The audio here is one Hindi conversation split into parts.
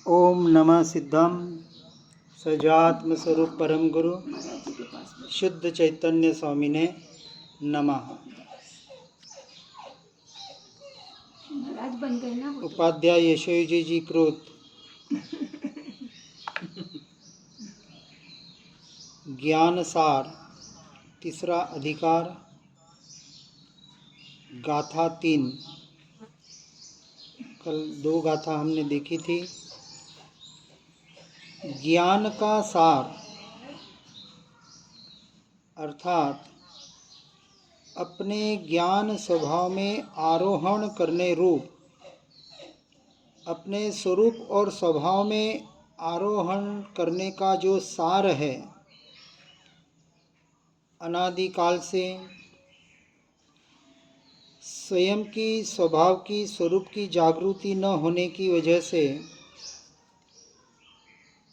ओम नमः सिद्धम सजात्म स्वरूप परम गुरु शुद्ध चैतन्य स्वामिने नमः। उपाध्याय यशोजी जी कृत ज्ञान सार तीसरा अधिकार गाथा 3। कल 2 गाथा हमने देखी थी। ज्ञान का सार अर्थात अपने ज्ञान स्वभाव में आरोहण करने रूप अपने स्वरूप और स्वभाव में आरोहण करने का जो सार है, अनादिकाल से स्वयं की स्वभाव की स्वरूप की जागृति न होने की वजह से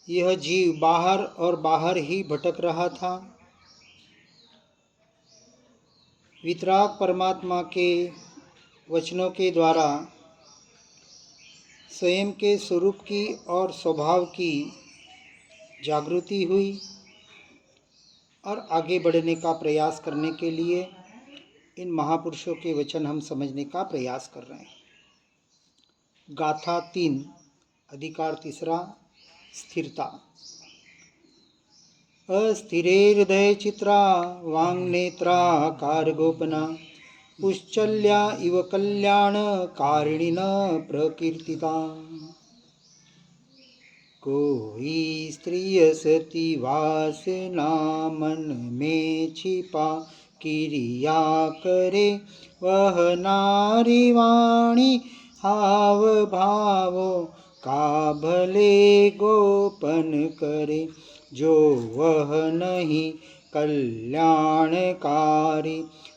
यह जीव बाहर और बाहर ही भटक रहा था। वितराग परमात्मा के वचनों के द्वारा स्वयं के स्वरूप की और स्वभाव की जागृति हुई और आगे बढ़ने का प्रयास करने के लिए इन महापुरुषों के वचन हम समझने का प्रयास कर रहे हैं। गाथा 3 अधिकार तीसरा स्थिरता। अस्थिरे हृदय चित्रा वांग नेत्रा कार गोपना पुश्चल्या इव कल्याण कारिणीन प्रकीर्तिता। कोई स्त्रिय सती वासना मन में छिपा क्रिया करे, वह नारी वाणी हाव भावों का भले गोपन करे। जो वह नहीं कल्याणकारी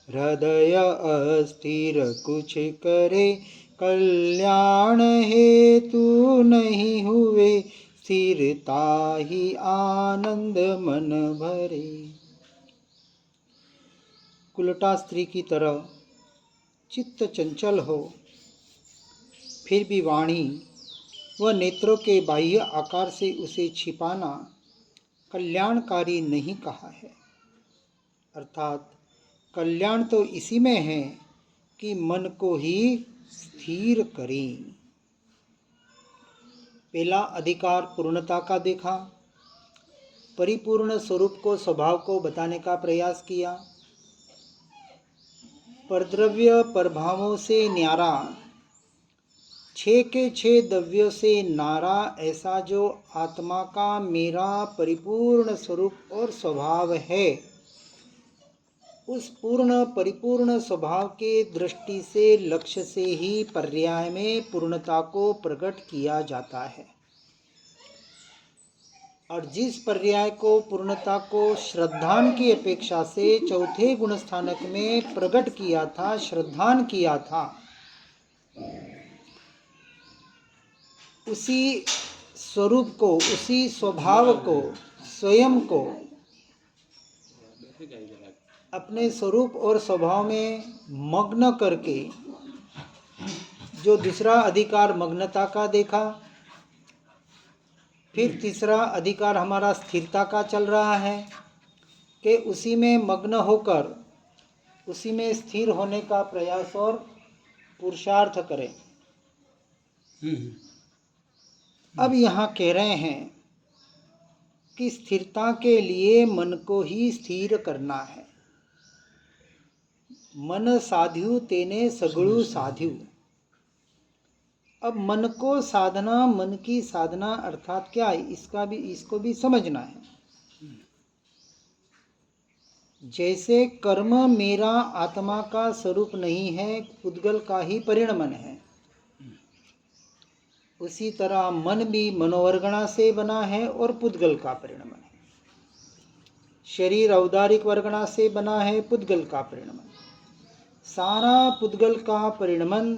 हृदय अस्थिर कुछ करे, कल्याण हेतु नहीं हुए स्थिरता ही आनंद मन भरे। कुलटा स्त्री की तरह चित्त चंचल हो, फिर भी वाणी व नेत्रों के बाह्य आकार से उसे छिपाना कल्याणकारी नहीं कहा है। अर्थात कल्याण तो इसी में है कि मन को ही स्थिर करें। पहला अधिकार पूर्णता का देखा, परिपूर्ण स्वरूप को स्वभाव को बताने का प्रयास किया। परद्रव्य प्रभावों से न्यारा, 6 के 6 द्रव्यों से नारा ऐसा जो आत्मा का मेरा परिपूर्ण स्वरूप और स्वभाव है, उस पूर्ण परिपूर्ण स्वभाव के दृष्टि से लक्ष्य से ही पर्याय में पूर्णता को प्रकट किया जाता है। और जिस पर्याय को पूर्णता को श्रद्धान की अपेक्षा से चौथे गुणस्थानक में प्रकट किया था, श्रद्धान किया था, उसी स्वरूप को, उसी स्वभाव को, स्वयं को अपने स्वरूप और स्वभाव में मग्न करके जो दूसरा अधिकार मग्नता का देखा, फिर तीसरा अधिकार हमारा स्थिरता का चल रहा है कि उसी में मग्न होकर उसी में स्थिर होने का प्रयास और पुरुषार्थ करें। अब यहाँ कह रहे हैं कि स्थिरता के लिए मन को ही स्थिर करना है। मन साध्यु तेने सगुरु साध्यु। अब मन को साधना, मन की साधना अर्थात क्या है, इसको भी समझना है। जैसे कर्म मेरा आत्मा का स्वरूप नहीं है, पुद्गल का ही परिणमन है, उसी तरह मन भी मनोवर्गणा से बना है और पुद्गल का परिणमन है। शरीर औदारिक वर्गणा से बना है, पुद्गल का परिणमन। सारा पुद्गल का परिणमन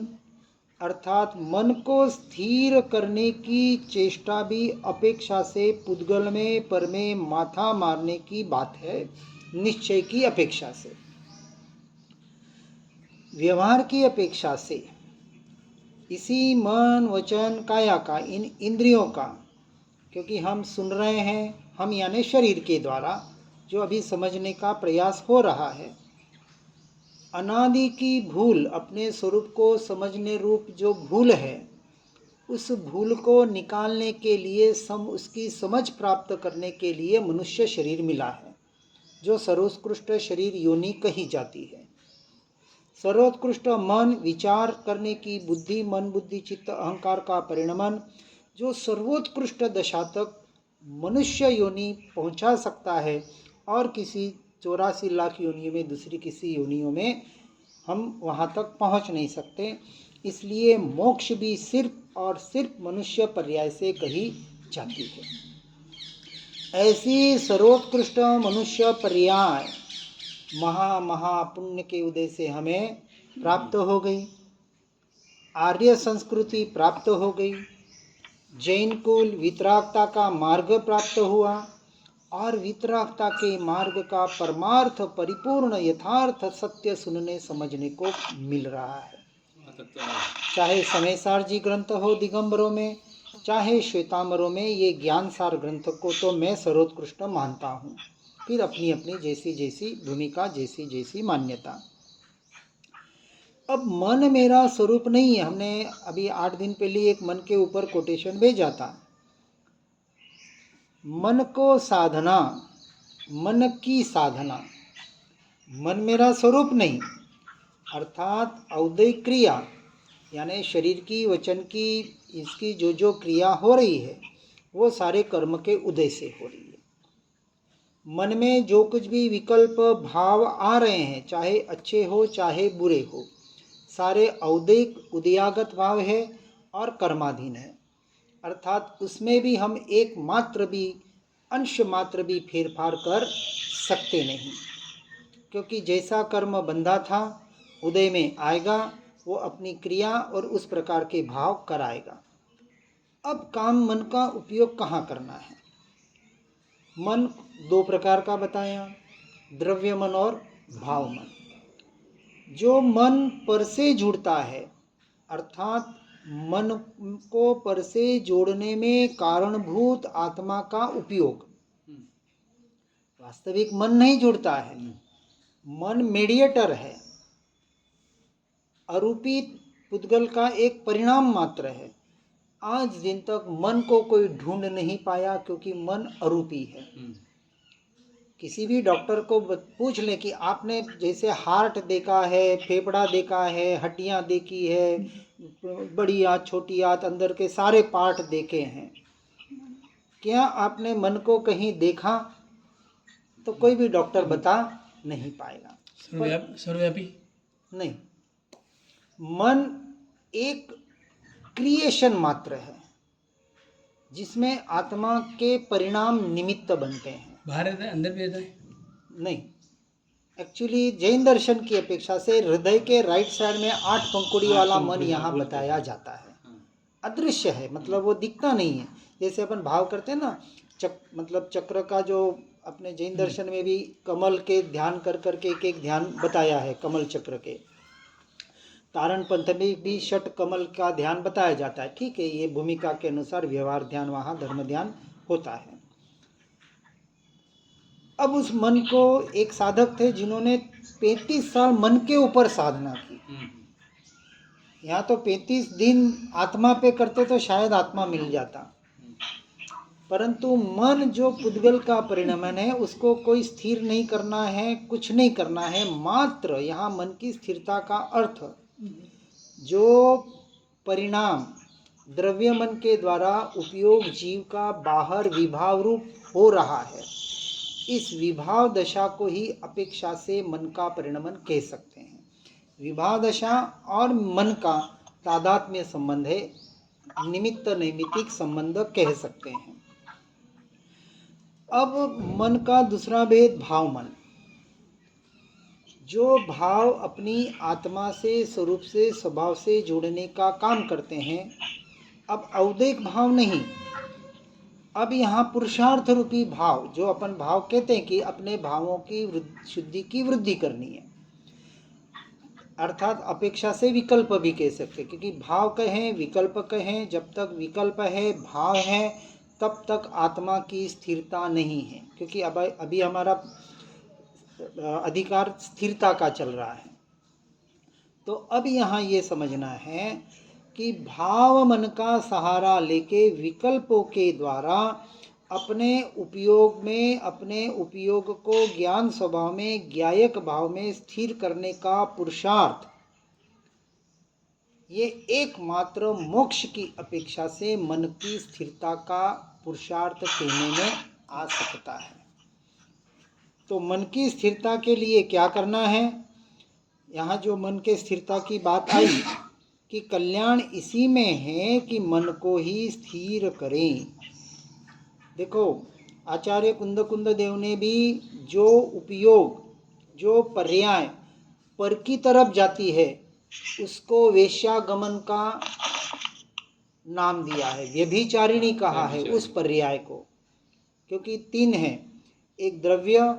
अर्थात मन को स्थिर करने की चेष्टा भी अपेक्षा से पुद्गल में पर में माथा मारने की बात है, निश्चय की अपेक्षा से, व्यवहार की अपेक्षा से। इसी मन वचन काया का, इन इंद्रियों का, क्योंकि हम सुन रहे हैं, हम यानी शरीर के द्वारा जो अभी समझने का प्रयास हो रहा है, अनादि की भूल, अपने स्वरूप को समझने रूप जो भूल है, उस भूल को निकालने के लिए, उसकी समझ प्राप्त करने के लिए मनुष्य शरीर मिला है, जो सर्वोत्कृष्ट शरीर योनि कही जाती है। सर्वोत्कृष्ट मन, विचार करने की बुद्धि, मन बुद्धि चित्त अहंकार का परिणमन, जो सर्वोत्कृष्ट दशा तक मनुष्य योनि पहुंचा सकता है, और किसी 84 लाख योनियों में, दूसरी किसी योनियों में हम वहां तक पहुंच नहीं सकते। इसलिए मोक्ष भी सिर्फ और सिर्फ मनुष्य पर्याय से कही जाती है। ऐसी सर्वोत्कृष्ट मनुष्य पर्याय महापुण्य के उदय से हमें प्राप्त हो गई, आर्य संस्कृति प्राप्त हो गई, जैन कुल वितरागता का मार्ग प्राप्त हुआ, और वितरागता के मार्ग का परमार्थ परिपूर्ण यथार्थ सत्य सुनने समझने को मिल रहा है। चाहे समयसार जी ग्रंथ हो दिगंबरों में, चाहे श्वेतांबरों में, ये ज्ञान सार ग्रंथ को तो मैं सर्वोत्कृष्ट मानता हूँ। फिर अपनी अपनी जैसी जैसी भूमिका, जैसी जैसी मान्यता। अब मन मेरा स्वरूप नहीं है। हमने अभी 8 दिन पहले एक मन के ऊपर कोटेशन भेजा था। मन को साधना, मन की साधना, मन मेरा स्वरूप नहीं, अर्थात औदैहिक क्रिया, यानी शरीर की, वचन की, इसकी जो जो क्रिया हो रही है, वो सारे कर्म के उदय से हो रही है। मन में जो कुछ भी विकल्प भाव आ रहे हैं, चाहे अच्छे हो चाहे बुरे हो, सारे औदैहिक उदयागत भाव है और कर्माधीन है। अर्थात उसमें भी हम एक मात्र भी, अंश मात्र भी फेरफार कर सकते नहीं, क्योंकि जैसा कर्म बंधा था उदय में आएगा, वो अपनी क्रिया और उस प्रकार के भाव कराएगा। अब काम मन का उपयोग कहाँ करना है? मन 2 प्रकार का बताया, द्रव्य मन और भाव मन। जो मन पर से जुड़ता है, अर्थात मन को पर से जोड़ने में कारणभूत आत्मा का उपयोग, वास्तविक मन नहीं जुड़ता है, मन मीडिएटर है, अरूपी पुद्गल का एक परिणाम मात्र है। आज दिन तक मन को कोई ढूंढ नहीं पाया, क्योंकि मन अरूपी है। किसी भी डॉक्टर को पूछ ले कि आपने जैसे हार्ट देखा है, फेफड़ा देखा है, हड्डियां देखी है, बड़ी आंत छोटी आंत, अंदर के सारे पार्ट देखे हैं, क्या आपने मन को कहीं देखा? तो कोई भी डॉक्टर बता नहीं पाएगा। सर्वव्यापी नहीं, मन एक क्रिएशन मात्र है, जिसमें आत्मा के परिणाम निमित्त बनते हैं। बाहर रहता है, अंदर भी रहता है? नहीं, एक्चुअली जैन दर्शन की अपेक्षा से हृदय के राइट साइड में 8 पंखुड़ी वाला मन यहाँ बताया जाता है। अदृश्य है, मतलब वो दिखता नहीं है। जैसे अपन भाव करते हैं ना, मतलब चक्र का जो अपने जैन दर्शन में भी कमल के ध्यान कर करके एक एक ध्यान बताया है, कमल चक्र के। तारण पंथ में भी षट कमल का ध्यान बताया जाता है। ठीक है, ये भूमिका के अनुसार व्यवहार ध्यान, वहाँ धर्म ध्यान होता है। अब उस मन को एक साधक थे जिन्होंने 35 साल मन के ऊपर साधना की। यहाँ तो 35 दिन आत्मा पे करते तो शायद आत्मा मिल जाता, परंतु मन जो पुद्गल का परिणमन है, उसको कोई स्थिर नहीं करना है, कुछ नहीं करना है। मात्र यहाँ मन की स्थिरता का अर्थ, जो परिणाम द्रव्य मन के द्वारा उपयोग जीव का बाहर विभाव रूप हो रहा है, इस विभाव दशा को ही अपेक्षा से मन का परिणमन कह सकते हैं। विभाव दशा और मन का तादात्म्य संबंध है, निमित्त नैमित्तिक संबंध कह सकते हैं। अब मन का दूसरा भेद भाव मन, जो भाव अपनी आत्मा से, स्वरूप से, स्वभाव से जोड़ने का काम करते हैं। अब औदैहिक भाव नहीं, अब यहाँ पुरुषार्थ रूपी भाव, जो अपन भाव कहते हैं कि अपने भावों की शुद्धि की वृद्धि करनी है। अर्थात अपेक्षा से विकल्प भी कह सकते, क्योंकि भाव कहें विकल्प कहें, जब तक विकल्प है भाव है तब तक आत्मा की स्थिरता नहीं है, क्योंकि अब अभी हमारा अधिकार स्थिरता का चल रहा है। तो अब यहाँ ये समझना है कि भाव मन का सहारा लेके विकल्पों के द्वारा अपने उपयोग में, अपने उपयोग को ज्ञान स्वभाव में, ज्ञायक भाव में स्थिर करने का पुरुषार्थ, ये एकमात्र मोक्ष की अपेक्षा से मन की स्थिरता का पुरुषार्थ कहने में आ सकता है। तो मन की स्थिरता के लिए क्या करना है? यहाँ जो मन के स्थिरता की बात आई कि कल्याण इसी में है कि मन को ही स्थिर करें। देखो, आचार्य कुंद देव ने भी जो उपयोग, जो पर्याय पर की तरफ जाती है उसको वेश्यागमन का नाम दिया है, व्यभिचारिणी कहा है उस पर्याय को, क्योंकि तीन है, एक द्रव्य,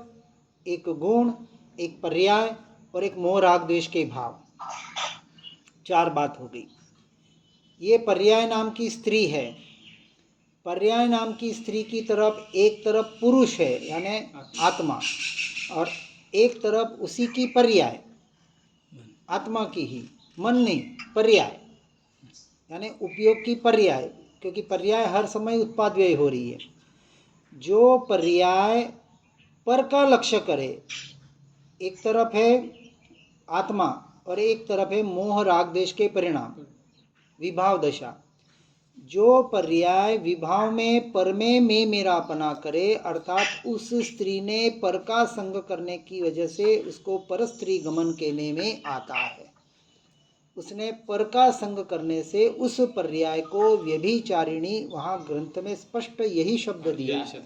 एक गुण, एक पर्याय और एक मोह राग द्वेष के भाव, चार बात हो गई। ये पर्याय नाम की स्त्री है, पर्याय नाम की स्त्री की तरफ एक तरफ पुरुष है यानी आत्मा, और एक तरफ उसी की पर्याय आत्मा की ही, मन नहीं, पर्याय यानी उपयोग की पर्याय, क्योंकि पर्याय हर समय उत्पाद व्यय हो रही है। जो पर्याय पर का लक्ष्य करे, एक तरफ है आत्मा और एक तरफ है मोह राग देश के परिणाम, विभाव दशा। जो पर्याय विभाव में पर में मेरापना करे, अर्थात उस स्त्री ने पर का संग करने की वजह से उसको पर स्त्री गमन कहने में आता है। उसने पर का संग करने से उस पर्याय को व्यभिचारिणी, वहाँ ग्रंथ में स्पष्ट यही शब्द दिया है,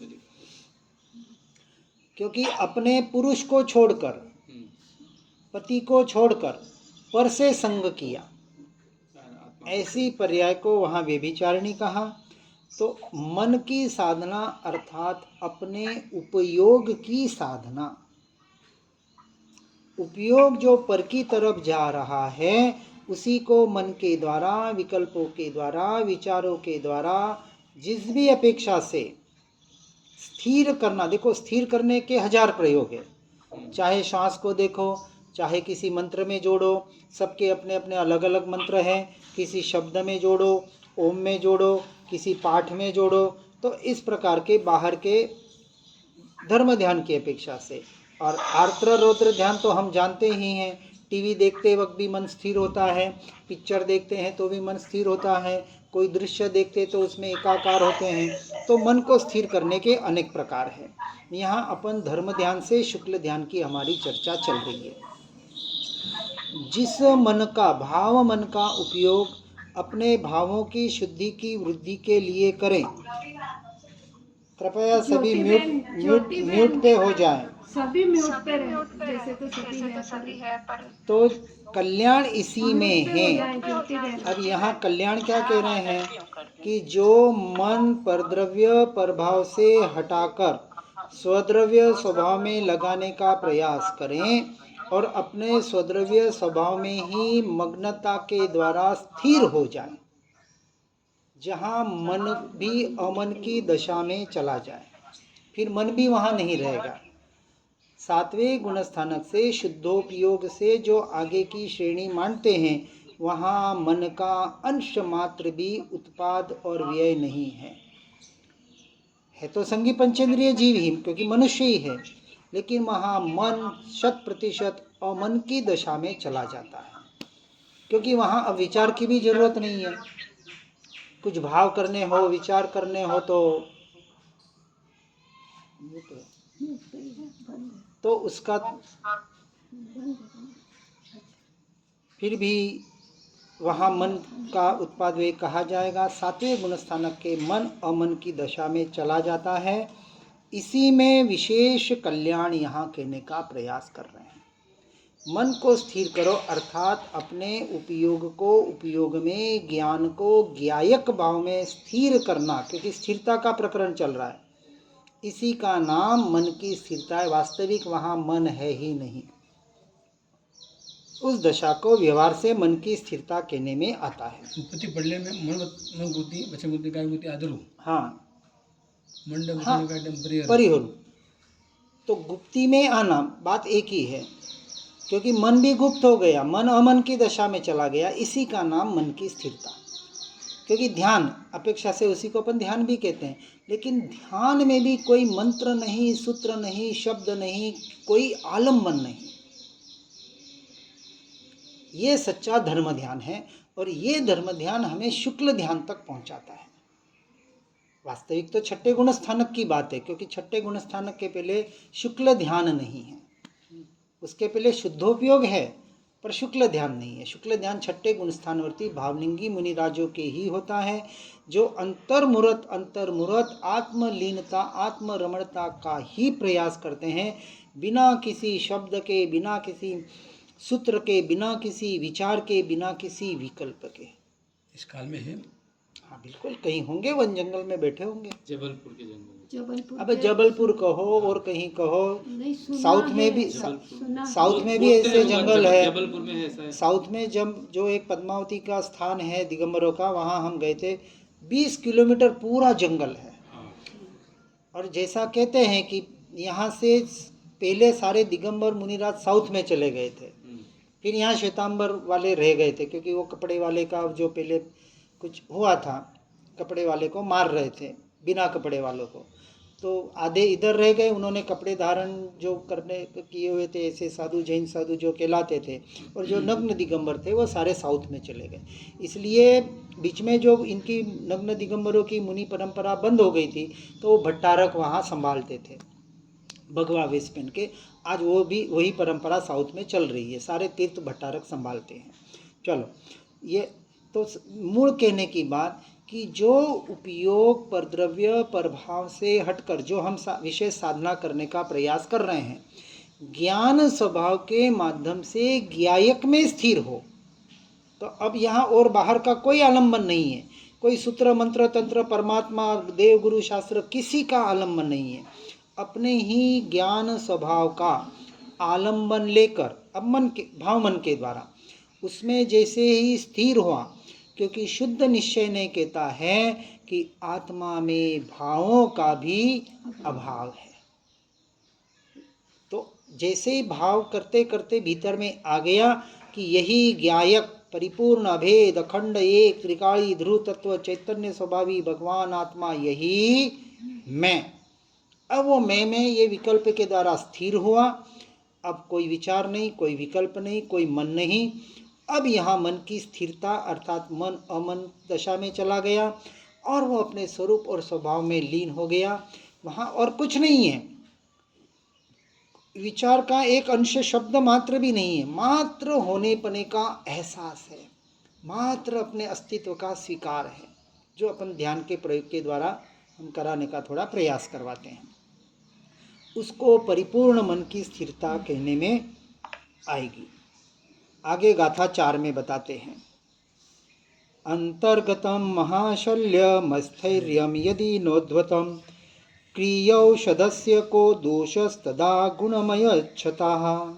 क्योंकि अपने पुरुष को छोड़कर, पति को छोड़कर पर से संग किया, ऐसी पर्याय को वहाँ व्यभिचारिणी कहा। तो मन की साधना अर्थात अपने उपयोग की साधना, उपयोग जो पर की तरफ जा रहा है उसी को मन के द्वारा, विकल्पों के द्वारा, विचारों के द्वारा, जिस भी अपेक्षा से स्थिर करना। देखो, स्थिर करने के हजार प्रयोग है, चाहे श्वास को देखो, चाहे किसी मंत्र में जोड़ो, सबके अपने अपने अलग अलग मंत्र हैं, किसी शब्द में जोड़ो, ओम में जोड़ो, किसी पाठ में जोड़ो। तो इस प्रकार के बाहर के धर्म ध्यान की अपेक्षा से, और आर्द्र रौद्र ध्यान तो हम जानते ही हैं, टीवी देखते वक्त भी मन स्थिर होता है, पिक्चर देखते हैं तो भी मन स्थिर होता है, कोई दृश्य देखते तो उसमें एकाकार होते हैं। तो मन को स्थिर करने के अनेक प्रकार हैं। यहाँ अपन धर्म ध्यान से शुक्ल ध्यान की हमारी चर्चा चल रही है। जिस मन का, भाव मन का उपयोग अपने भावों की शुद्धि की वृद्धि के लिए करें। कृपया सभी म्यूट पे हो जाएं। सभी म्यूट पे रहे, जैसे तो सभी है पर तो कल्याण इसी में है। अब यहाँ कल्याण क्या कह रहे हैं कि जो मन परद्रव्य प्रभाव से हटाकर स्वद्रव्य स्वभाव में लगाने का प्रयास करें और अपने स्वद्रव्य स्वभाव में ही मग्नता के द्वारा स्थिर हो जाए, जहाँ मन भी अमन की दशा में चला जाए, फिर मन भी वहाँ नहीं रहेगा। सातवें गुणस्थानक से शुद्धोपयोग से जो आगे की श्रेणी मानते हैं, वहाँ मन का अंश मात्र भी उत्पाद और व्यय नहीं है। तो संगी पंचेंद्रिय जीव ही, क्योंकि मनुष्य ही है, लेकिन वहाँ मन 100% अमन की दशा में चला जाता है, क्योंकि वहाँ अब विचार की भी जरूरत नहीं है। कुछ भाव करने हो, विचार करने हो तो उसका फिर भी वहाँ मन का उत्पाद वे कहा जाएगा। सातवें गुणस्थानक के मन अमन की दशा में चला जाता है। इसी में विशेष कल्याण यहाँ कहने का प्रयास कर रहे हैं। मन को स्थिर करो, अर्थात अपने उपयोग को उपयोग में, ज्ञान को ज्ञायक भाव में स्थिर करना, क्योंकि स्थिरता का प्रकरण चल रहा है। इसी का नाम मन की स्थिरता है। वास्तविक वहाँ मन है ही नहीं। उस दशा को व्यवहार से मन की स्थिरता कहने में आता है। उत्पत्ति पढ़ने में मन गुद्धि वचन गुद्धि काय गुद्धि आदरू हाँ मंड हाँ, वचन काटम परिहर परिहरु। तो गुप्ती में आना बात एक ही है, क्योंकि मन भी गुप्त हो गया, मन अमन की दशा में चला गया, इसी का नाम मन की स्थिरता। क्योंकि ध्यान अपेक्षा से उसी को अपन ध्यान भी कहते हैं, लेकिन ध्यान में भी कोई मंत्र नहीं, सूत्र नहीं, शब्द नहीं, कोई आलम्बन नहीं। ये सच्चा धर्म ध्यान है, और ये धर्म ध्यान हमें शुक्ल ध्यान तक पहुंचाता है। वास्तविक तो छठे गुण स्थानक की बात है, क्योंकि छठे गुण स्थानक के पहले शुक्ल ध्यान नहीं है, उसके पहले शुद्धोपयोग है, पर शुक्ल ध्यान नहीं है। शुक्ल ध्यान छठे गुण स्थानवर्ती भावलिंगी मुनिराजों के ही होता है, जो अंतर्मुरत आत्मलीनता, आत्मरमणता का ही प्रयास करते हैं, बिना किसी शब्द के, बिना किसी सूत्र के, बिना किसी विचार के, बिना किसी विकल्प के। इस काल में है। हाँ बिल्कुल, कहीं होंगे, वन जंगल में बैठे होंगे। जबलपुर के जंगल। अब जबलपुर कहो और कहीं कहो, नहीं, सुना साउथ में है, भी सुना साउथ में भी ऐसे जंगल है। जबलपुर में है ऐसा है। साउथ में जब जो एक पद्मावती का स्थान है दिगंबरों का, वहाँ हम गए थे, 20 किलोमीटर पूरा जंगल है। और जैसा कहते हैं कि यहाँ से पहले सारे दिगंबर मुनिराज साउथ में चले गए थे, फिर यहाँ श्वेतांबर वाले रह गए थे, क्योंकि वो कपड़े वाले का जो पहले कुछ हुआ था, कपड़े वाले को मार रहे थे बिना कपड़े वालों को, तो आधे इधर रह गए। उन्होंने कपड़े धारण जो करने किए हुए थे, ऐसे साधु, जैन साधु जो कहलाते थे, और जो नग्न दिगंबर थे वो सारे साउथ में चले गए। इसलिए बीच में जो इनकी नग्न दिगंबरों की मुनि परंपरा बंद हो गई थी, तो वो भट्टारक वहाँ संभालते थे भगवा वेश पहन के। आज वो भी वही परंपरा साउथ में चल रही है, सारे तीर्थ भट्टारक संभालते हैं। चलो, ये तो मूल कहने की बात कि जो उपयोग पर द्रव्य प्रभाव से हटकर जो हम विशेष साधना करने का प्रयास कर रहे हैं, ज्ञान स्वभाव के माध्यम से ज्ञायक में स्थिर हो, तो अब यहाँ और बाहर का कोई आलम्बन नहीं है, कोई सूत्र मंत्र तंत्र परमात्मा देव गुरु शास्त्र किसी का आलम्बन नहीं है। अपने ही ज्ञान स्वभाव का आलम्बन लेकर अब मन के मन के द्वारा उसमें जैसे ही स्थिर हुआ, क्योंकि शुद्ध निश्चय ने कहता है कि आत्मा में भावों का भी अभाव है। तो जैसे ही भाव करते करते भीतर में आ गया कि यही ज्ञायक परिपूर्ण अभेद अखंड एक त्रिकाली ध्रुव तत्व चैतन्य स्वभावी भगवान आत्मा यही मैं, अब वो मैं में ये विकल्प के द्वारा स्थिर हुआ। अब कोई विचार नहीं, कोई विकल्प नहीं, कोई मन नहीं। अब यहाँ मन की स्थिरता अर्थात मन अमन दशा में चला गया, और वो अपने स्वरूप और स्वभाव में लीन हो गया। वहाँ और कुछ नहीं है, विचार का एक अंश शब्द मात्र भी नहीं है, मात्र होने पने का एहसास है, मात्र अपने अस्तित्व का स्वीकार है, जो अपन ध्यान के प्रयोग के द्वारा हम कराने का थोड़ा प्रयास करवाते हैं। उसको परिपूर्ण मन की स्थिरता कहने में आएगी। आगे गाथा 4 में बताते हैं, अंतर्गतम महाशल्यमस्थैर्यम यदि नोद्वतम क्रियौषधस्य को दोषस्तदा गुणमयच्छताः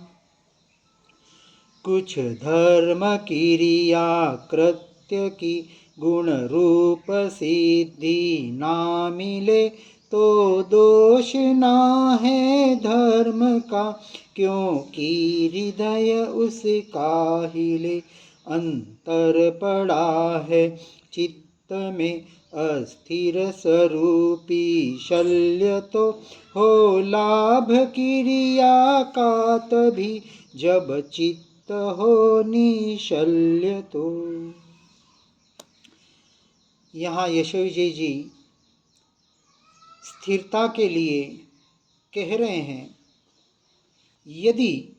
कुछ धर्म क्रिया कृत्य की गुण रूप सिद्धि ना मिले तो दोष ना है धर्म का, क्योंकि हृदय उसका हिले अंतर पड़ा है चित्त में अस्थिर स्वरूपी शल्य, तो हो लाभ क्रिया का तभी जब चित्त हो निशल्य। तो यहाँ यशोविजय जी स्थिरता के लिए कह रहे हैं, यदि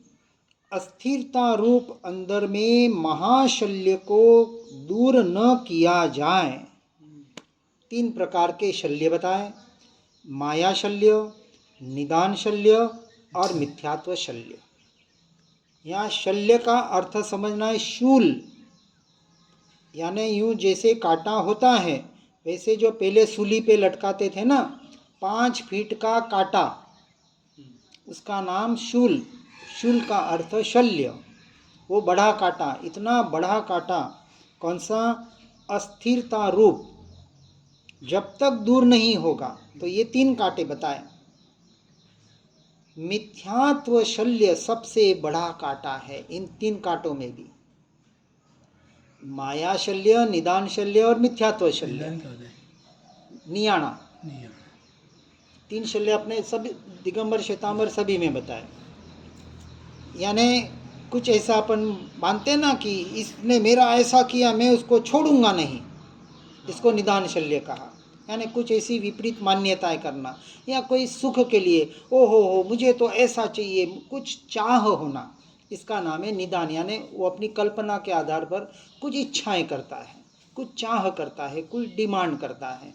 अस्थिरता रूप अंदर में महाशल्य को दूर न किया जाए, 3 प्रकार के शल्य बताएं, माया शल्य, निदान शल्य और मिथ्यात्व शल्य। यहाँ शल्य का अर्थ समझना है शूल, यानी यूँ जैसे कांटा होता है वैसे जो पहले सूली पे लटकाते थे ना, 5 फीट का कांटा, उसका नाम शूल, शूल का अर्थ शल्य। वो बड़ा कांटा, इतना बड़ा कांटा, कौन सा? अस्थिरता रूप, जब तक दूर नहीं होगा। तो ये 3 कांटे बताए। मिथ्यात्व शल्य सबसे बड़ा कांटा है इन 3 कांटों में भी। माया शल्य, निदान शल्य और मिथ्यात्व शल्य, निदान क्या होता है? नियाणा। नहीं है। 3 शल्य अपने सभी दिगंबर श्वेतांबर सभी में बताए। यानी कुछ ऐसा अपन मानते हैं ना कि इसने मेरा ऐसा किया, मैं उसको छोड़ूंगा नहीं, इसको निदान शल्य कहा। यानी कुछ ऐसी विपरीत मान्यताएं करना, या कोई सुख के लिए ओ हो मुझे तो ऐसा चाहिए, कुछ चाह होना, इसका नाम है निदान। यानी वो अपनी कल्पना के आधार पर कुछ इच्छाएं करता है, कुछ चाह करता है, कुछ डिमांड करता है।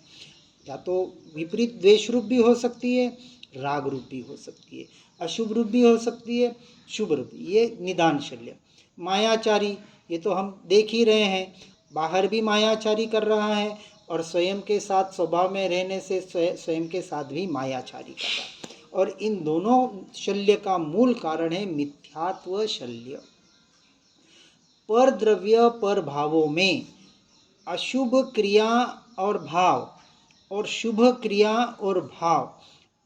या तो विपरीत द्वेष रूप भी हो सकती है, राग रूप भी हो सकती है, अशुभ रूप भी हो सकती है, शुभ रूप। ये निदान शल्य। मायाचारी, ये तो हम देख ही रहे हैं, बाहर भी मायाचारी कर रहा है और स्वयं के साथ स्वभाव में रहने से स्वयं के साथ भी मायाचारी कर रहा है। और इन दोनों शल्य का मूल कारण है मिथ्यात्व शल्य। पर द्रव्य पर भावों में अशुभ क्रिया और भाव और शुभ क्रिया और भाव,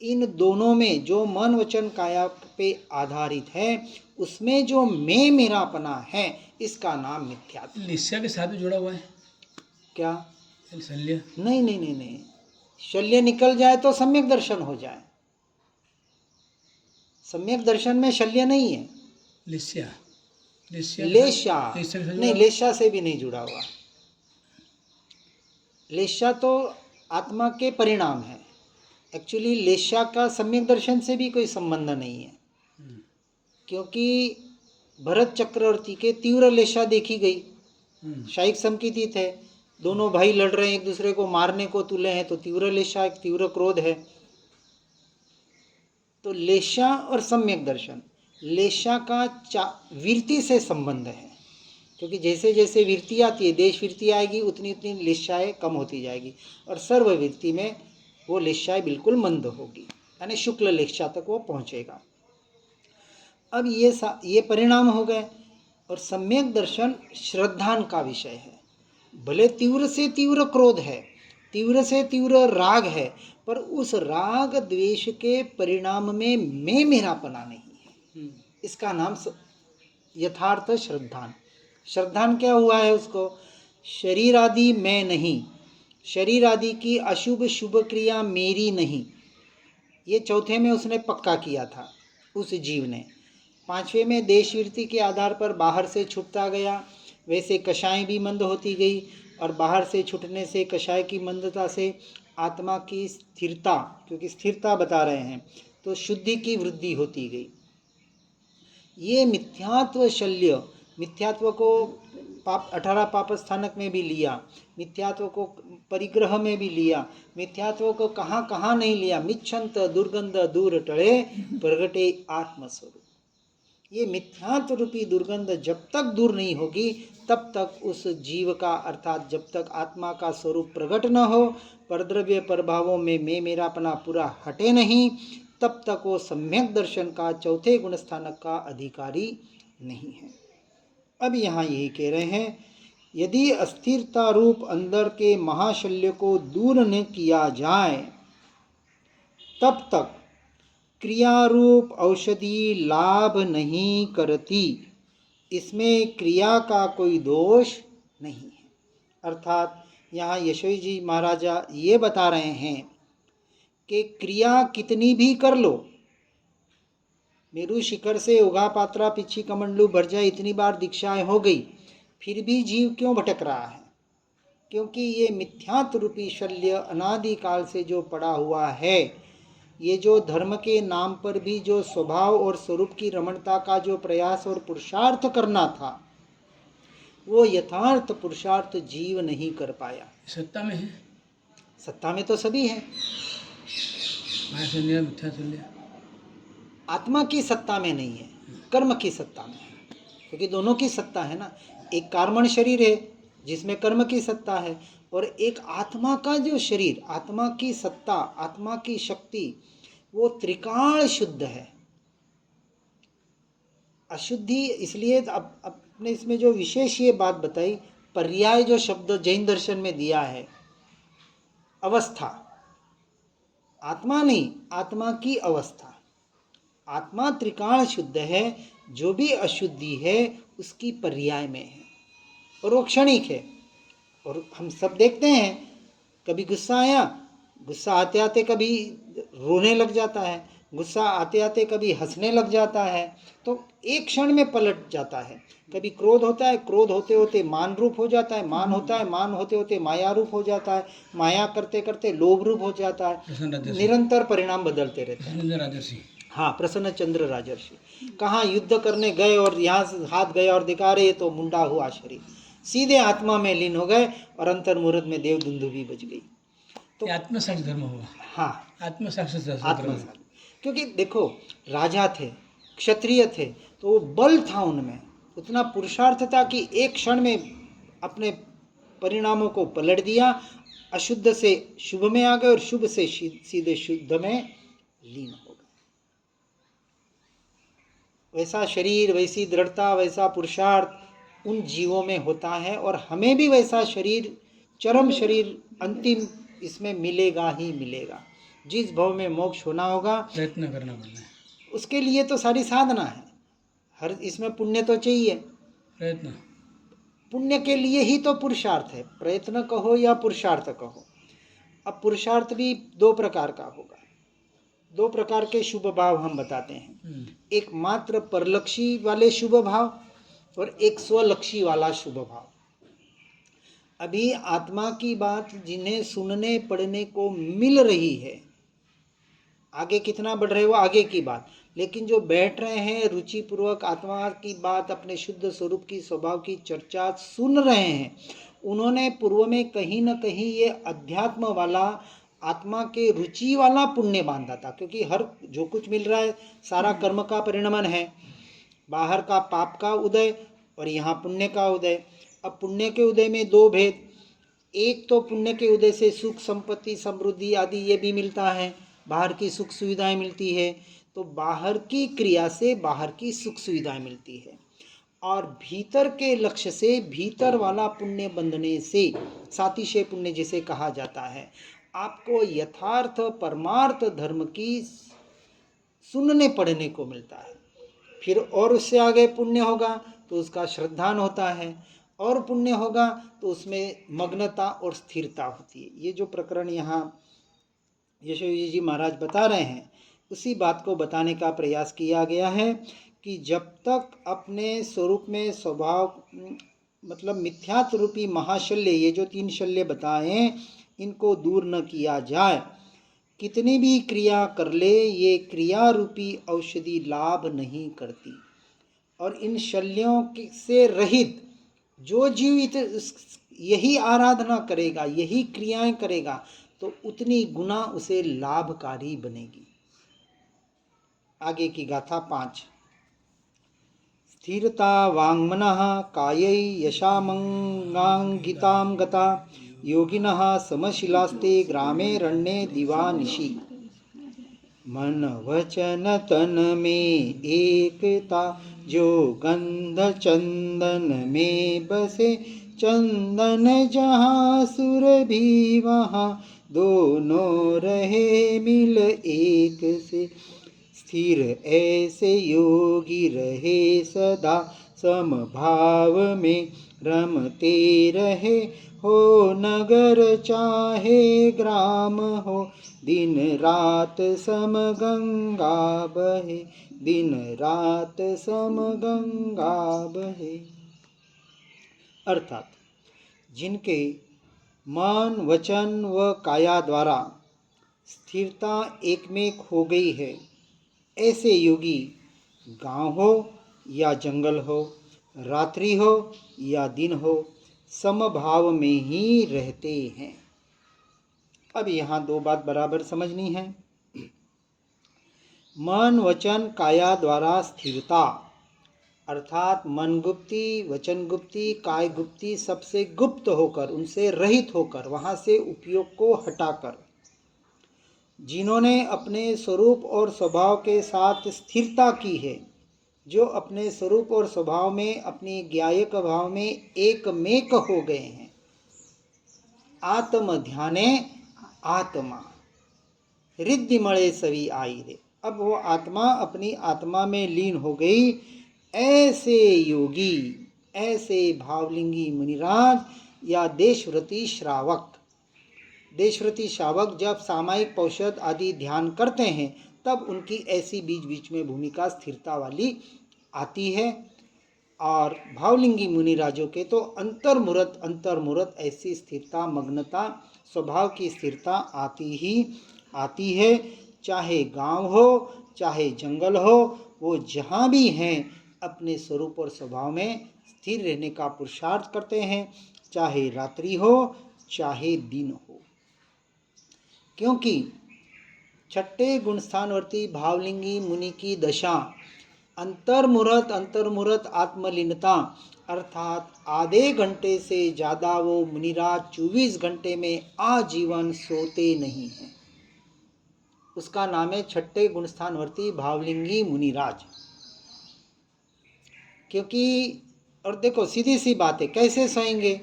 इन दोनों में जो मन वचन काया पे आधारित है, उसमें जो मैं मेरापना है, इसका नाम मिथ्यात्व। लिस्या के साथ भी जुड़ा हुआ है क्या? शल्य? नहीं नहीं नहीं नहीं, शल्य निकल जाए तो सम्यक दर्शन हो जाए। सम्यक दर्शन में शल्य नहीं है। लिस्या लेशा लिस्या के साथ जुड़ा नहीं, हुआ? लेशा से भी नहीं जुड़ा हुआ। लेशा तो आत्मा के परिणाम है। एक्चुअली लेशा का सम्यक दर्शन से भी कोई संबंध नहीं है, क्योंकि भरत चक्रवर्ती के तीव्र लेशा देखी गई। शायिक समकीती थे, दोनों भाई लड़ रहे हैं, एक दूसरे को मारने को तुले हैं, तो तीव्र लेशा, एक तीव्र क्रोध है। तो लेशा और सम्यक दर्शन, लेशा का वृत्ति से संबंध है, क्योंकि जैसे जैसे वृत्ति आती है, देश वृत्ति आएगी, उतनी उतनी लेशाएँ कम होती जाएगी, और सर्ववृत्ति में वो लेशाएँ बिल्कुल मंद होगी, यानी शुक्ल लेशा तक वो पहुँचेगा। अब ये परिणाम हो गए। और सम्यक दर्शन श्रद्धान का विषय है। भले तीव्र से तीव्र क्रोध है, तीव्र से तीव्र राग है, पर उस राग द्वेष के परिणाम में मैं मेरापना नहीं है, इसका नाम यथार्थ श्रद्धान। श्रद्धान क्या हुआ है? उसको शरीर आदि मैं नहीं, शरीर आदि की अशुभ शुभ क्रिया मेरी नहीं, ये चौथे में उसने पक्का किया था उस जीव ने। 5वें में देशवृत्ति के आधार पर बाहर से छूटता गया, वैसे कषाय भी मंद होती गई, और बाहर से छूटने से कषाय की मंदता से आत्मा की स्थिरता, क्योंकि स्थिरता बता रहे हैं, तो शुद्धि की वृद्धि होती गई। ये मिथ्यात्व शल्य, मिथ्यात्व को 18 पाप स्थानक में भी लिया, मिथ्यात्व को परिग्रह में भी लिया, मिथ्यात्व को कहाँ कहाँ नहीं लिया। मिच्छंत दुर्गंध दूर टळे, प्रगटे आत्मस्वरूप। ये मिथ्यात्व रूपी दुर्गंध जब तक दूर नहीं होगी, तब तक उस जीव का, अर्थात जब तक आत्मा का स्वरूप प्रकट न हो, परद्रव्य प्रभावों में मैं मेरापना पूरा हटे नहीं, तब तक वो सम्यक दर्शन का चौथे गुण स्थानक का अधिकारी नहीं है। अब यहाँ यही कह रहे हैं, यदि अस्थिरता रूप अंदर के महाशल्य को दूर न किया जाए, तब तक क्रियारूप औषधि लाभ नहीं करती, इसमें क्रिया का कोई दोष नहीं है। अर्थात यहाँ यशोई जी महाराजा ये बता रहे हैं कि क्रिया कितनी भी कर लो, मेरु शिखर से उगा पात्रा पिछी कमंडलू भर जाए, इतनी बार दीक्षाएं हो गई, फिर भी जीव क्यों भटक रहा है? क्योंकि ये मिथ्यात्व रूपी शल्य अनादिकाल से जो पड़ा हुआ है, ये जो धर्म के नाम पर भी जो स्वभाव और स्वरूप की रमणता का जो प्रयास और पुरुषार्थ करना था, वो यथार्थ पुरुषार्थ जीव नहीं कर पाया। सत्ता में है, सत्ता में तो सभी है, माया शल्य मिथ्या शल्य आत्मा की सत्ता में नहीं है, कर्म की सत्ता में है, क्योंकि दोनों की सत्ता है ना। एक कार्मण शरीर है जिसमें कर्म की सत्ता है, और एक आत्मा का जो शरीर, आत्मा की सत्ता, आत्मा की शक्ति, वो त्रिकाल शुद्ध है। अशुद्धि इसलिए अब अपने इसमें जो विशेष ये बात बताई, पर्याय जो शब्द जैन दर्शन में दिया है, अवस्था, आत्मा नहीं, आत्मा की अवस्था। आत्मा त्रिकाण शुद्ध है, जो भी अशुद्धि है उसकी पर्याय में है और वो क्षणिक है। और हम सब देखते हैं, कभी गुस्सा आया, गुस्सा आते आते कभी रोने लग जाता है, गुस्सा आते आते कभी हंसने लग जाता है, तो एक क्षण में पलट जाता है। कभी क्रोध होता है, क्रोध होते होते मान रूप हो जाता है, मान होता है, मान होते होते माया रूप हो जाता है, माया करते करते लोभ रूप हो जाता है, प्रसन्न राजर्षि निरंतर परिणाम बदलते रहते हैं। प्रसन्न राजर्षि हाँ, प्रसन्न चंद्र राजर्षि कहाँ युद्ध करने गए और यहाँ से हाथ गया और दिखा रहे तो मुंडा हुआ शरीर, सीधे आत्मा में लीन हो गए और अंतर मुहूर्त में देव दुंदुभी बज गई। तो आत्मसाक्षी धर्म हुआ। हाँ, आत्मसाक्षी धर्म। आत्मसाक्षी। क्योंकि देखो, राजा थे, क्षत्रिय थे, तो वो बल था उनमें, उतना पुरुषार्थ था कि एक क्षण में अपने परिणामों को पलट दिया, अशुद्ध से शुभ में आ गए और शुभ से सीधे शुद्ध में लीन हो गए। वैसा शरीर, वैसी दृढ़ता, वैसा पुरुषार्थ उन जीवों में होता है और हमें भी वैसा शरीर, चरम शरीर अंतिम इसमें मिलेगा ही मिलेगा। जिस भव में मोक्ष होना होगा, प्रयत्न करना पड़ना है, उसके लिए तो सारी साधना है। हर इसमें पुण्य तो चाहिए, प्रयत्न। पुण्य के लिए ही तो पुरुषार्थ है, प्रयत्न कहो या पुरुषार्थ कहो। अब पुरुषार्थ भी दो प्रकार का होगा, दो प्रकार के शुभ भाव हम बताते हैं। एक मात्र परलक्षी वाले शुभ भाव और एक स्वलक्षी वाला शुभ भाव। अभी आत्मा की बात जिन्हें सुनने पढ़ने को मिल रही है, आगे कितना बढ़ रहे हो आगे की बात, लेकिन जो बैठ रहे हैं रुचि पूर्वक आत्मा की बात, अपने शुद्ध स्वरूप की स्वभाव की चर्चा सुन रहे हैं, उन्होंने पूर्व में कहीं न कहीं ये अध्यात्म वाला, आत्मा के रुचि वाला पुण्य बांधा था। क्योंकि हर जो कुछ मिल रहा है सारा कर्म का परिणमन है, बाहर का पाप का उदय और यहाँ पुण्य का उदय। अब पुण्य के उदय में दो भेद, एक तो पुण्य के उदय से सुख संपत्ति समृद्धि आदि ये भी मिलता है, बाहर की सुख सुविधाएं मिलती है, तो बाहर की क्रिया से बाहर की सुख सुविधाएं मिलती है। और भीतर के लक्ष्य से भीतर वाला पुण्य बंधने से सातिशय पुण्य जिसे कहा जाता है, आपको यथार्थ परमार्थ धर्म की सुनने पढ़ने को मिलता है। फिर और उससे आगे पुण्य होगा तो उसका श्रद्धान होता है, और पुण्य होगा तो उसमें मग्नता और स्थिरता होती है। ये जो प्रकरण यहाँ यशोजी जी महाराज बता रहे हैं, उसी बात को बताने का प्रयास किया गया है कि जब तक अपने स्वरूप में स्वभाव मतलब मिथ्यात्व रूपी महाशल्य, ये जो 3 शल्य बताए, इनको दूर न किया जाए, कितनी भी क्रिया कर ले, ये क्रिया रूपी औषधि लाभ नहीं करती। और इन शल्यों से रहित जो जीवित यही आराधना करेगा, यही क्रियाएं करेगा, तो उतनी गुना उसे लाभकारी बनेगी। आगे की गाथा 5। स्थिरता वाङ्मनः कायै यशामंगांगितां गता योगिनः समशिलास्ते ग्रामे रण्ये दिवानिशि। मन वचन तन में एकता जो गंध चंदन में बसे, चंदन जहाँ सुर भी वहाँ दोनों रहे मिल एक से। स्थिर ऐसे योगी रहे सदा समभाव में रमते रहे, हो नगर चाहे ग्राम हो दिन रात सम गंगा बहे, दिन रात सम गंगा बहे। अर्थात जिनके मन वचन व काया द्वारा स्थिरता एकमेक हो गई है, ऐसे योगी गांव हो या जंगल हो, रात्रि हो या दिन हो, समभाव में ही रहते हैं। अब यहाँ 2 बात बराबर समझनी है। मन वचन काया द्वारा स्थिरता, अर्थात मन गुप्ती, वचन गुप्ती, काय गुप्ती सबसे गुप्त होकर, उनसे रहित होकर, वहाँ से उपयोग को हटाकर, जिन्होंने अपने स्वरूप और स्वभाव के साथ स्थिरता की है, जो अपने स्वरूप और स्वभाव में, अपनी ज्ञायक भाव में एकमेक हो गए हैं। आत्म ध्याने आत्मा रिद्धिमणे सभी आई रे। अब वो आत्मा अपनी आत्मा में लीन हो गई। ऐसे योगी, ऐसे भावलिंगी मुनिराज या देशव्रती श्रावक, देशव्रती श्रावक जब सामायिक पौषध आदि ध्यान करते हैं तब उनकी ऐसी बीच बीच में भूमिका स्थिरता वाली आती है। और भावलिंगी मुनिराजों के तो अंतर्मुहूर्त ऐसी स्थिरता, मग्नता, स्वभाव की स्थिरता आती है। चाहे गांव हो, चाहे जंगल हो, वो जहाँ भी हैं अपने स्वरूप और स्वभाव में स्थिर रहने का पुरुषार्थ करते हैं, चाहे रात्रि हो चाहे दिन हो। क्योंकि छठे गुणस्थानवर्ती भावलिंगी मुनि की दशा अंतर्मुहूर्त आत्मलीनता, अर्थात आधे घंटे से ज़्यादा वो मुनिराज 24 घंटे में आजीवन सोते नहीं हैं। उसका नाम है छठे गुणस्थानवर्ती भावलिंगी मुनिराज। क्योंकि और देखो सीधी सी बात है, कैसे सोएंगे?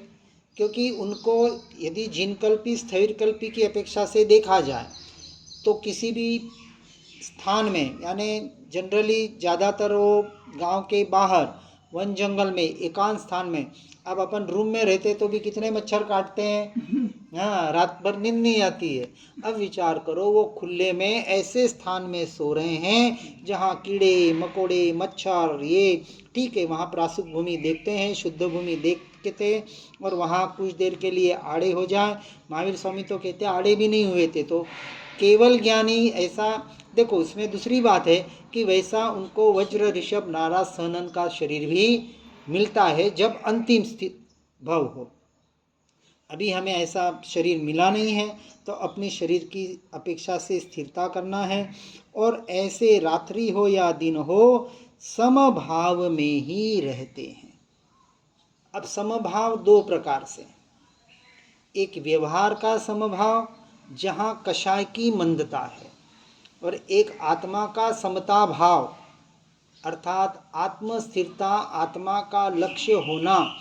क्योंकि उनको यदि जिनकल्पी स्थविरकल्पी की अपेक्षा से देखा जाए तो किसी भी स्थान में, यानी जनरली ज़्यादातर वो गांव के बाहर वन जंगल में एकांत स्थान में, अब अपन रूम में रहते तो भी कितने मच्छर काटते हैं, हाँ, रात भर नींद नहीं आती है। अब विचार करो वो खुले में ऐसे स्थान में सो रहे हैं जहाँ कीड़े मकोड़े मच्छर, ये ठीक है, वहाँ प्रासुक भूमि देखते हैं, शुद्ध भूमि देखते हैं, और वहाँ कुछ देर के लिए आड़े हो जाए। महावीर स्वामी तो कहते हैं आड़े भी नहीं हुए थे तो केवल ज्ञानी ऐसा। देखो उसमें दूसरी बात है कि वैसा उनको वज्र ऋषभ नाराज सहनन का शरीर भी मिलता है जब अंतिम स्थित भव हो। अभी हमें ऐसा शरीर मिला नहीं है तो अपने शरीर की अपेक्षा से स्थिरता करना है। और ऐसे रात्रि हो या दिन हो समभाव में ही रहते हैं। अब समभाव दो प्रकार से, एक व्यवहार का समभाव जहाँ कषाय की मंदता है, और एक आत्मा का समता भाव, अर्थात आत्म स्थिरता, आत्मा का लक्ष्य होना,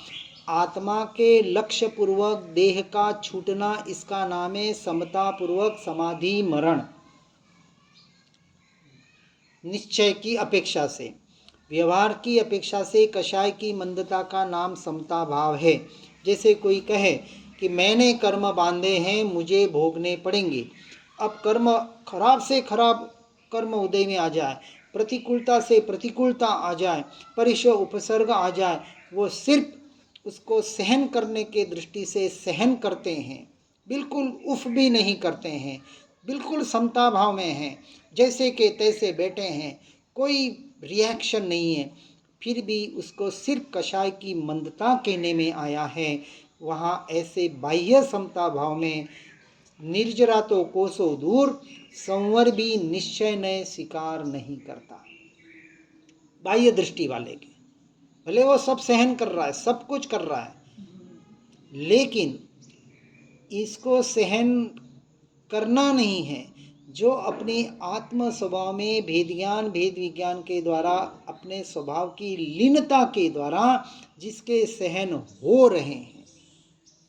आत्मा के लक्ष्य पूर्वक देह का छूटना, इसका नाम है समता पूर्वक समाधि मरण। निश्चय की अपेक्षा से, व्यवहार की अपेक्षा से कषाय की मंदता का नाम समता भाव है। जैसे कोई कहे कि मैंने कर्म बांधे हैं, मुझे भोगने पड़ेंगे। अब कर्म खराब से खराब कर्म उदय में आ जाए, प्रतिकूलता से प्रतिकूलता आ जाए, परिशय उपसर्ग आ जाए, वो सिर्फ उसको सहन करने के दृष्टि से सहन करते हैं, बिल्कुल उफ भी नहीं करते हैं, बिल्कुल समता भाव में हैं, जैसे के तैसे बैठे हैं, कोई रिएक्शन नहीं है, फिर भी उसको सिर्फ कषाय की मंदता कहने में आया है। वहाँ ऐसे बाह्य समता भाव में निर्जरा तो कोसों दूर, संवर भी निश्चय ने स्वीकार नहीं करता। बाह्य दृष्टि वाले के भले वो सब सहन कर रहा है, सब कुछ कर रहा है, लेकिन इसको सहन करना नहीं है। जो अपने आत्म स्वभाव में भेद विज्ञान के द्वारा, अपने स्वभाव की लीनता के द्वारा जिसके सहन हो रहे हैं।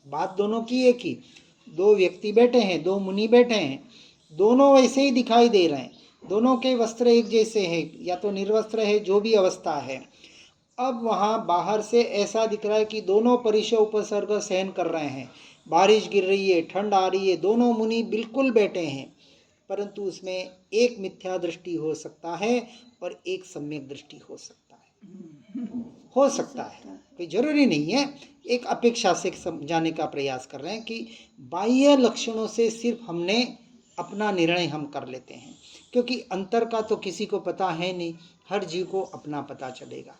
बात दोनों की एक ही, दो व्यक्ति बैठे हैं, दो मुनि बैठे हैं, दोनों वैसे ही दिखाई दे रहे हैं, दोनों के वस्त्र एक जैसे हैं या तो निर्वस्त्र है, जो भी अवस्था है। अब वहाँ बाहर से ऐसा दिख रहा है कि दोनों परिशय उपसर्ग सहन कर रहे हैं, बारिश गिर रही है, ठंड आ रही है, दोनों मुनि बिल्कुल बैठे हैं, परंतु उसमें एक मिथ्या दृष्टि हो सकता है और एक सम्यक दृष्टि हो सकता है, कोई जरूरी नहीं है। एक अपेक्षा से समझाने का प्रयास कर रहे हैं कि बाह्य लक्षणों से सिर्फ हमने अपना निर्णय हम कर लेते हैं, क्योंकि अंतर का तो किसी को पता है नहीं, हर जीव को अपना पता चलेगा।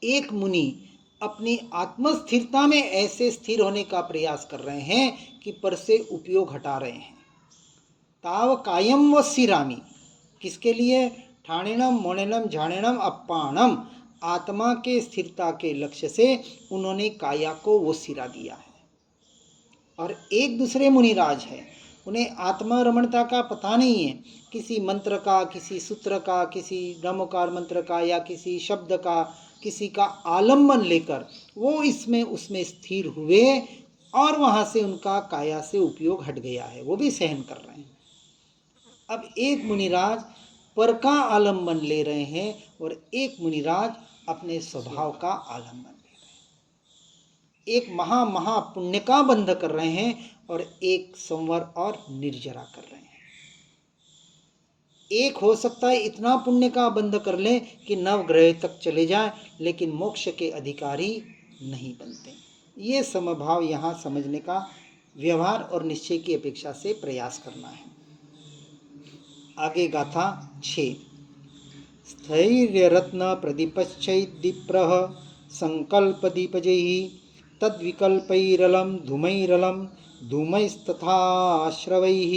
एक मुनि अपनी आत्मस्थिरता में ऐसे स्थिर होने का प्रयास कर रहे हैं कि पर से उपयोग हटा रहे हैं। ताव कायम व सिरामी, किसके लिए? ठाणेनम मोणेनम झाणेनम अप्पाणम, आत्मा के स्थिरता के लक्ष्य से उन्होंने काया को वो सिरा दिया है। और एक दूसरे मुनिराज है उन्हें आत्मरमणता का पता नहीं है, किसी मंत्र का, किसी सूत्र का, किसी नमोकार मंत्र का या किसी शब्द का, किसी का आलम्बन लेकर वो इसमें उसमें स्थिर हुए और वहाँ से उनका काया से उपयोग हट गया है, वो भी सहन कर रहे हैं। अब एक मुनिराज पर का आलम्बन ले रहे हैं और एक मुनिराज अपने स्वभाव का आलम्बन ले रहे हैं। एक महा पुण्य का बंध कर रहे हैं और एक संवर और निर्जरा कर रहे हैं। एक हो सकता है इतना पुण्य का बंध कर ले कि नवग्रह तक चले जाए, लेकिन मोक्ष के अधिकारी नहीं बनते। ये समभाव यहाँ समझने का व्यवहार और निश्चय की अपेक्षा से प्रयास करना है। आगे गाथा 6। स्थैर्य रत्न प्रदीपश्चैद्दीप्रः संकल्प दीपजैः तद्विकल्पैरलं धूमैरलं धूमैस्तथाश्रवैः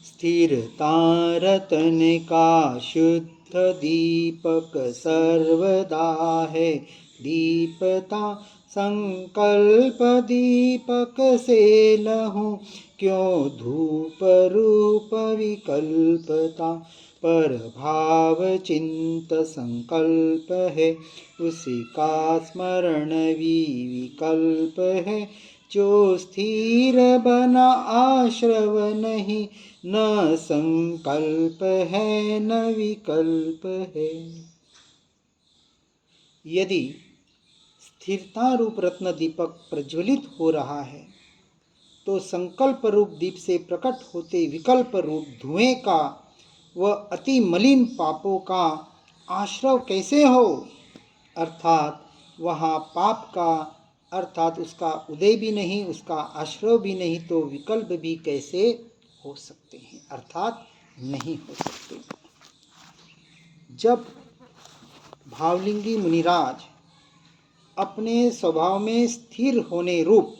स्थिरतारतन का शुद्ध दीपक सर्वदा है दीपता संकल्प दीपक से लहूं क्यों धूप रूप विकल्पता पर भाव चिंत संकल्प है उसी का स्मरण विकल्प है जो स्थिर बना आश्रव नहीं न संकल्प है न विकल्प है। यदि स्थिरता रूप रत्न दीपक प्रज्वलित हो रहा है तो संकल्प रूप दीप से प्रकट होते विकल्प रूप धुएं का व अति मलिन पापों का आश्रव कैसे हो, अर्थात वहाँ पाप का अर्थात उसका उदय भी नहीं, उसका आश्रव भी नहीं, तो विकल्प भी कैसे हो सकते हैं, अर्थात नहीं हो सकते। जब भावलिंगी मुनिराज अपने स्वभाव में स्थिर होने रूप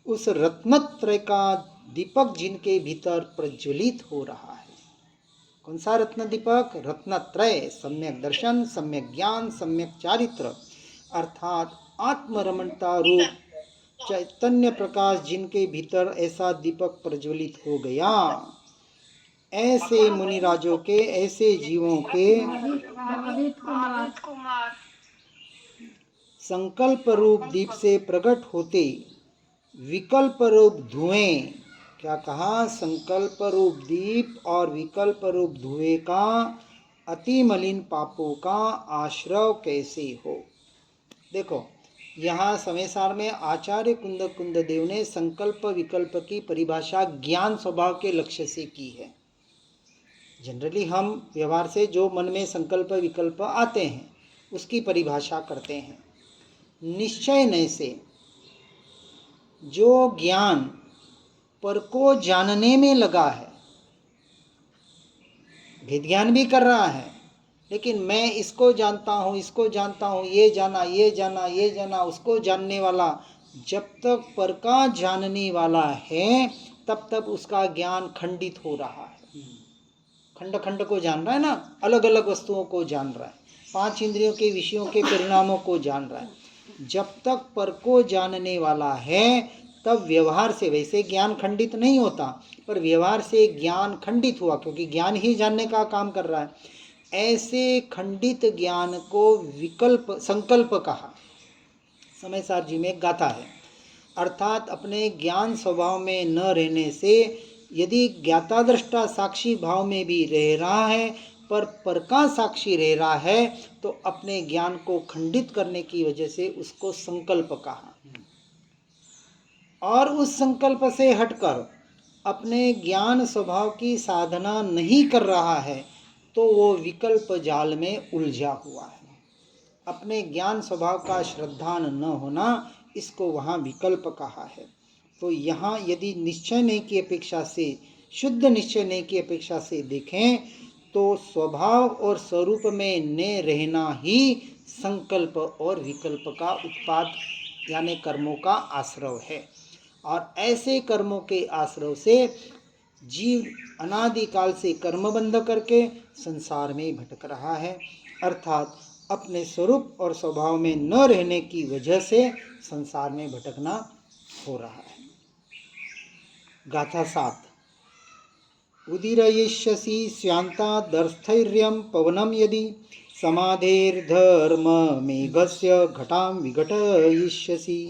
उस रत्नत्रय का दीपक जिनके भीतर प्रज्वलित हो रहा है, कौन सा रत्न दीपक? रत्नत्रय, सम्यक दर्शन, सम्यक ज्ञान, सम्यक चारित्र, अर्थात आत्मरमणता रूप चैतन्य प्रकाश जिनके भीतर ऐसा दीपक प्रज्वलित हो गया, ऐसे मुनिराजों के, ऐसे जीवों के संकल्प रूप दीप से प्रकट होते विकल्प रूप धुएं, क्या कहा? संकल्प रूप दीप और विकल्प रूप धुएं का अति मलिन पापों का आश्रव कैसे हो। देखो यहाँ समयसार में आचार्य कुंददेव ने संकल्प विकल्प की परिभाषा ज्ञान स्वभाव के लक्ष्य से की है। जनरली हम व्यवहार से जो मन में संकल्प विकल्प आते हैं उसकी परिभाषा करते हैं। निश्चय नय से जो ज्ञान पर को जानने में लगा है, भेद ज्ञान भी कर रहा है, लेकिन मैं इसको जानता हूँ, इसको जानता हूँ, ये जाना, ये जाना, ये जाना, उसको जानने वाला, जब तक पर का जानने वाला है तब तक उसका ज्ञान खंडित हो रहा है। खंड खंड को जान रहा है ना, अलग अलग वस्तुओं को जान रहा है, 5 इंद्रियों के विषयों के परिणामों को जान रहा है। जब तक पर को जानने वाला है तब व्यवहार से, वैसे ज्ञान खंडित नहीं होता, पर व्यवहार से ज्ञान खंडित हुआ क्योंकि ज्ञान ही जानने का काम कर रहा है। ऐसे खंडित ज्ञान को विकल्प संकल्प कहा। समयसार जी में गाथा है, अर्थात अपने ज्ञान स्वभाव में न रहने से यदि ज्ञाता दृष्टा साक्षी भाव में भी रह रहा है पर का साक्षी रह रहा है तो अपने ज्ञान को खंडित करने की वजह से उसको संकल्प कहा। और उस संकल्प से हटकर अपने ज्ञान स्वभाव की साधना नहीं कर रहा है तो वो विकल्प जाल में उलझा हुआ है। अपने ज्ञान स्वभाव का श्रद्धान न होना, इसको वहाँ विकल्प कहा है। तो यहाँ यदि निश्चय नहीं की अपेक्षा से, शुद्ध निश्चय नहीं की अपेक्षा से देखें तो स्वभाव और स्वरूप में न रहना ही संकल्प और विकल्प का उत्पाद यानी कर्मों का आश्रव है। और ऐसे कर्मों के आश्रव से जीव अनादिकाल से कर्मबंध करके संसार में भटक रहा है, अर्थात अपने स्वरूप और स्वभाव में न रहने की वजह से संसार में भटकना हो रहा है। गाथा 7। उदीरयिष्यसि स्यान्तादर्थैर्यं पवनं यदि समाधेर्धर्म मेघस्य घटां विघटयिष्यसि।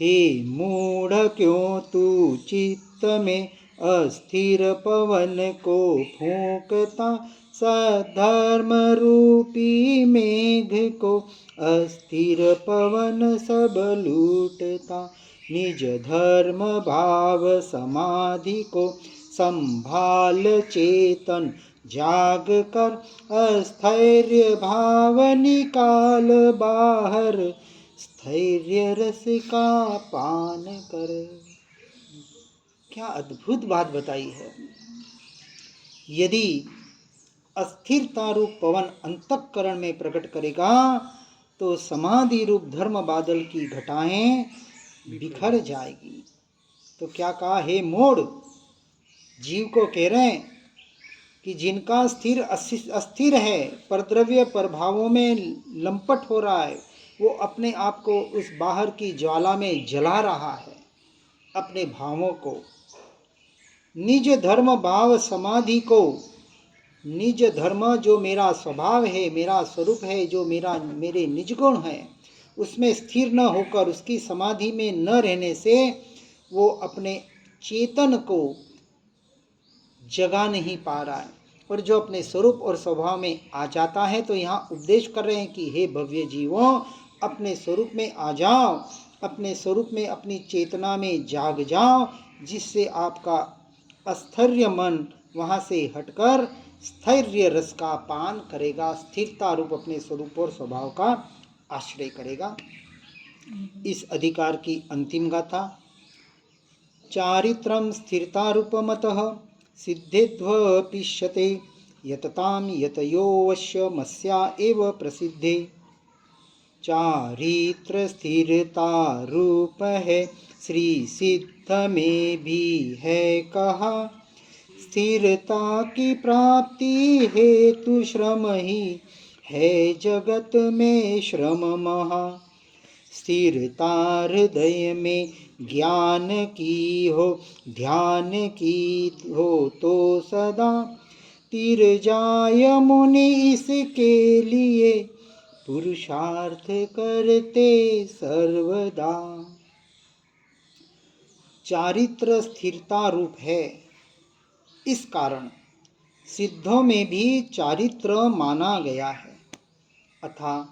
हे मूढ़ क्यों तू चित्त में अस्थिर पवन को फूंकता, सधर्म रूपी मेघ को अस्थिर पवन सब लूटता। निज धर्म भाव समाधि को संभाल चेतन जाग कर, अस्थैर्य भाव निकाल बाहर, स्थैर्य रस का पान कर। क्या अद्भुत बात बताई है। यदि अस्थिरता रूप पवन अंतःकरण में प्रकट करेगा तो समाधि रूप धर्म बादल की घटाएं बिखर जाएगी। तो क्या कहा, हे मोड़, जीव को कह रहे हैं कि जिनका अस्थिर है, परद्रव्य प्रभावों में लंपट हो रहा है, वो अपने आप को उस बाहर की ज्वाला में जला रहा है, अपने भावों को। निज धर्म भाव समाधि को, निज धर्म जो मेरा स्वभाव है, मेरा स्वरूप है, जो मेरे निज गुण है, उसमें स्थिर न होकर उसकी समाधि में न रहने से वो अपने चेतन को जगा नहीं पा रहा है। और जो अपने स्वरूप और स्वभाव में आ जाता है, तो यहाँ उपदेश कर रहे हैं कि हे भव्य जीवों, अपने स्वरूप में आ जाओ, अपने स्वरूप में अपनी चेतना में जाग जाओ, जिससे आपका अस्थैर्य मन वहाँ से हटकर स्थैर्य रस का पान करेगा, स्थिरता रूप अपने स्वरूप और स्वभाव का आश्रय करेगा। इस अधिकार की अंतिम गाथा। चारित्रं स्थिरता रूपमतः सिद्धेध्वपिष्यते, यततां यतयोऽवश्यमस्या एव प्रसिद्धे। चारित्र स्थिरता रूप है, श्री सिद्ध में भी है कहा, स्थिरता की प्राप्ति हेतु श्रम ही है जगत में श्रम महा। स्थिरता हृदय में ज्ञान की हो, ध्यान की हो तो सदा, तीर जाय मुनि इसके लिए, पुरुषार्थ करते सर्वदा। चारित्र स्थिरता रूप है, इस कारण सिद्धों में भी चारित्र माना गया है। अतः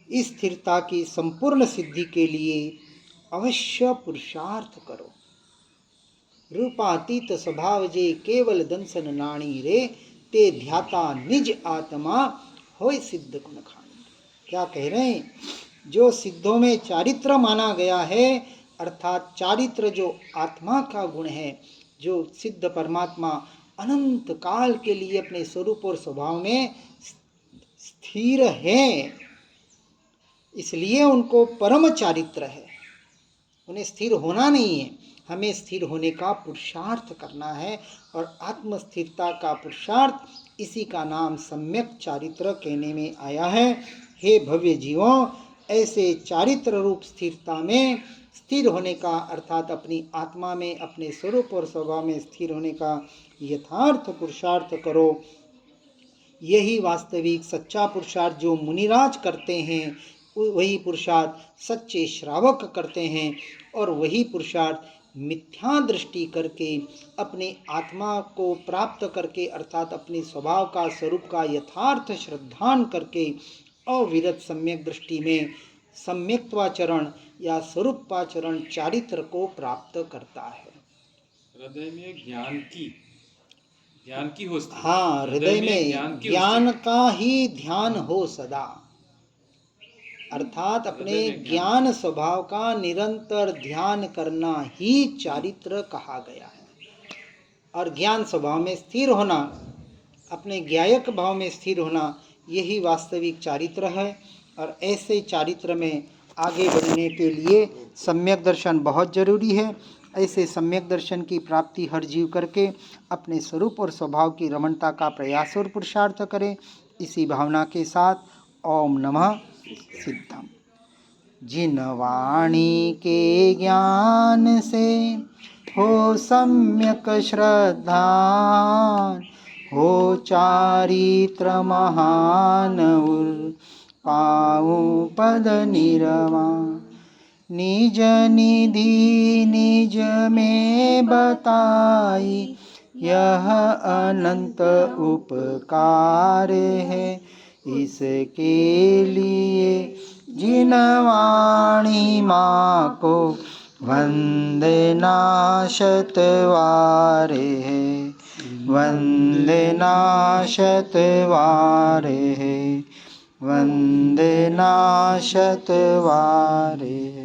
इस स्थिरता की संपूर्ण सिद्धि के लिए अवश्य पुरुषार्थ करो। रूपातीत स्वभाव जे केवल दंसन नाणी रे, ते ध्याता निज आत्मा होय सिद्ध गुण खानी। क्या कह रहे हैं, जो सिद्धों में चारित्र माना गया है, अर्थात चारित्र जो आत्मा का गुण है, जो सिद्ध परमात्मा अनंत काल के लिए अपने स्वरूप और स्वभाव में स्थिर है, इसलिए उनको परम चारित्र है। उन्हें स्थिर होना नहीं है, हमें स्थिर होने का पुरुषार्थ करना है, और आत्म स्थिरता का पुरुषार्थ इसी का नाम सम्यक चारित्र कहने में आया है। हे भव्य जीवों, ऐसे चारित्र रूप स्थिरता में स्थिर होने का, अर्थात अपनी आत्मा में अपने स्वरूप और स्वभाव में स्थिर होने का यथार्थ पुरुषार्थ करो। यही वास्तविक सच्चा पुरुषार्थ जो मुनिराज करते हैं, वही पुरुषार्थ सच्चे श्रावक करते हैं, और वही पुरुषार्थ मिथ्या दृष्टि करके अपने आत्मा को प्राप्त करके, अर्थात अपने स्वभाव का स्वरूप का यथार्थ श्रद्धान करके अविरत सम्यक दृष्टि में सम्यक्त्वाचरण या स्वरूपाचरण चारित्र को प्राप्त करता है। हृदय में ज्ञान की हो। हाँ, हृदय में ज्ञान का ही ध्यान हो सदा, अर्थात अपने ज्ञान स्वभाव का निरंतर ध्यान करना ही चारित्र कहा गया है। और ज्ञान स्वभाव में स्थिर होना, अपने ज्ञायक भाव में स्थिर होना, यही वास्तविक चारित्र है। और ऐसे चारित्र में आगे बढ़ने के लिए सम्यक दर्शन बहुत जरूरी है। ऐसे सम्यक दर्शन की प्राप्ति हर जीव करके अपने स्वरूप और स्वभाव की रमणता का प्रयास और पुरुषार्थ करे। इसी भावना के साथ ओम नमः सिद्धम। जिन वाणी के ज्ञान से हो सम्यक श्रद्धान, हो चारित्र महान उर पाऊं पद निर्वाण। निज निधि निज में बताई, यह अनंत उपकार है। इसके लिए जिन वाणी माँ को वंदना शतवारे है, वंदना शतवारे है, वंदना शतवारे है।